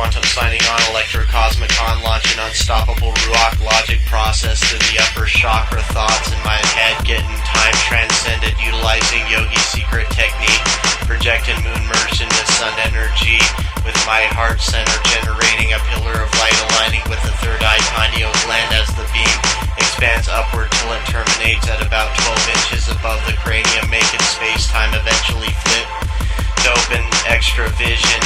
Quantum signing on, Electrocosmicon, launch an unstoppable Ruach logic process to the upper chakra thoughts in my head, getting time transcended, utilizing yogi secret technique, projecting moon merged into sun energy, with my heart center generating a pillar of light aligning with the third eye pineal gland as the beam expands upward till it terminates at about 12 inches above the cranium, making space-time eventually flip to open extra vision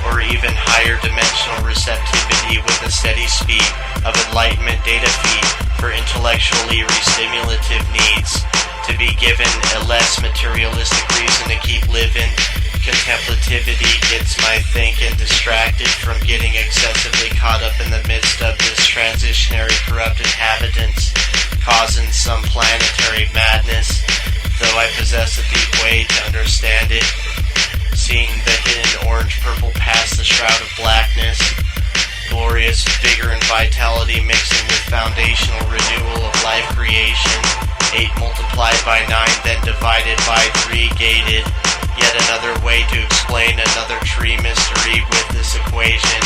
or even higher dimensional receptivity with a steady speed of enlightenment data feed for intellectually restimulative needs, to be given a less materialistic reason to keep living. Contemplativity gets my thinking distracted from getting excessively caught up in the midst of this transitionary corrupt inhabitants, causing some planetary madness, though I possess a deep way to understand it. Seeing the hidden orange-purple past the shroud of blackness, glorious vigor and vitality mixing with foundational renewal of life creation, 8 multiplied by 9 then divided by 3 gated, yet another way to explain another tree mystery with this equation,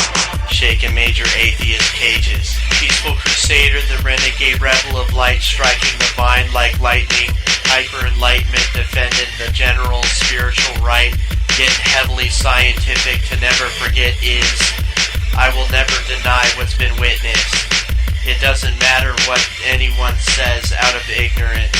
shaking major atheist cages. Peaceful Crusader, the renegade rebel of light, striking the mind like lightning, hyper-enlightenment defending the general spiritual right, getting heavily scientific to never forget is, I will never deny what's been witnessed. It doesn't matter what anyone says out of ignorance.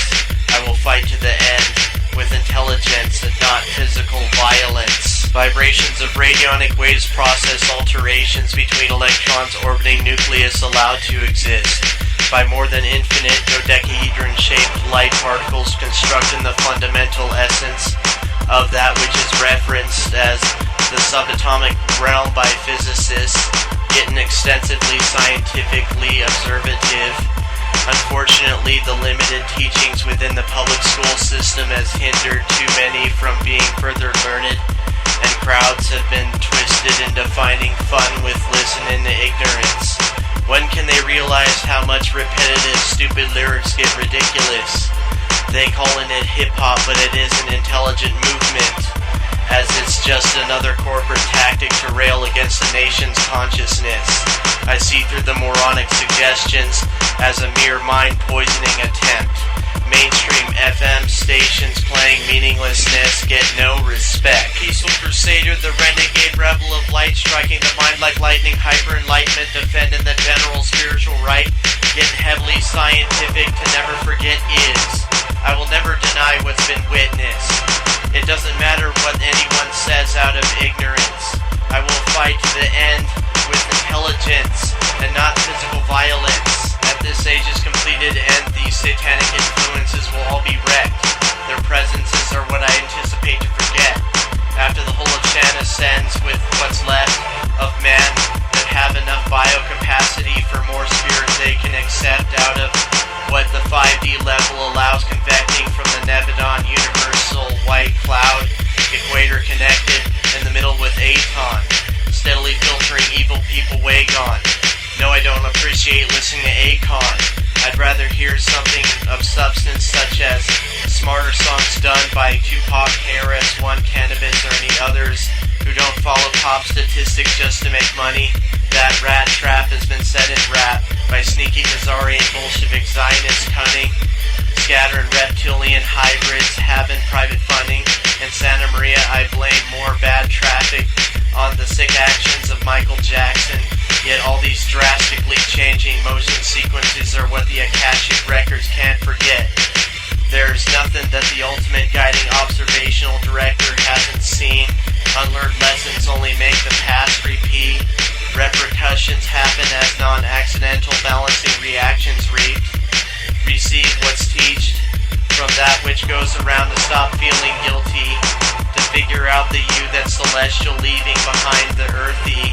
I will fight to the end with intelligence and not physical violence. Vibrations of radionic waves process alterations between electrons orbiting nucleus allowed to exist by more than infinite dodecahedron-shaped light particles constructing the fundamental essence of that which is referenced as the subatomic realm by physicists, getting extensively scientifically observative. Unfortunately, the limited teachings within the public school system has hindered too many from being further learned, and crowds have been twisted into finding fun with listening to ignorance. When can they realize how much repetitive, stupid lyrics get ridiculous? They calling it hip-hop, but it is an intelligent movement, as it's just another corporate tactic to rail against the nation's consciousness. I see through the moronic suggestions as a mere mind-poisoning attempt. Mainstream FM stations playing meaninglessness get no respect. Peaceful Crusader, the renegade rebel of light, striking the mind like lightning, hyper-enlightenment, defending the general spiritual right, getting heavily scientific to never forget is, I will never deny what's been witnessed. It doesn't matter what anyone says out of ignorance. I will fight to the end with intelligence and not physical violence. At this age is completed and these satanic influences will all be wrecked. Their presences are what I anticipate to forget. After the whole of Shan ascends with what's left of men that have enough biocapacity for more spirit they can accept out of what the 5D level allows, convecting from the Nebadon universal white cloud, equator connected in the middle with Aton, steadily filtering evil people way gone. No, I don't appreciate listening to Akon. I'd rather hear something of substance such as smarter songs done by Tupac, krs-one, Cannabis, or any others who don't follow pop statistics just to make money. That rat trap has been set in rap by sneaky Khazarian Bolshevik Zionist cunning, scattering reptilian hybrids having private funding. In Santa Maria I blame more bad traffic on the sick actions of Michael Jackson, yet all these drastically changing motion sequences are what the Akashic records can't forget. There's nothing that the ultimate guiding observational director hasn't seen. Unlearned lessons only make the past repeat. Repercussions happen as non-accidental balancing reactions reaped. Receive what's teached from that which goes around to stop feeling guilty, to figure out the you that's celestial leaving behind the earthy.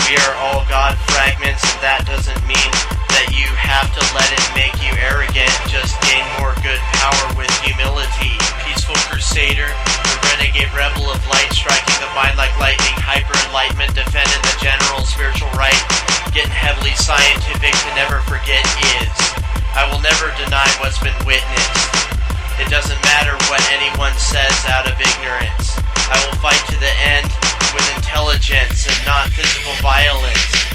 We are all God fragments, and that doesn't mean that you have to let it make you arrogant, just gain more good power with humility. Peaceful Crusader, the renegade rebel of light, striking the mind like lightning, hyper-enlightenment, defending the general spiritual right, getting heavily scientific to never forget is, I will never deny what's been witnessed. It doesn't matter what anyone says out of ignorance. I will fight to the end with intelligence and not physical violence.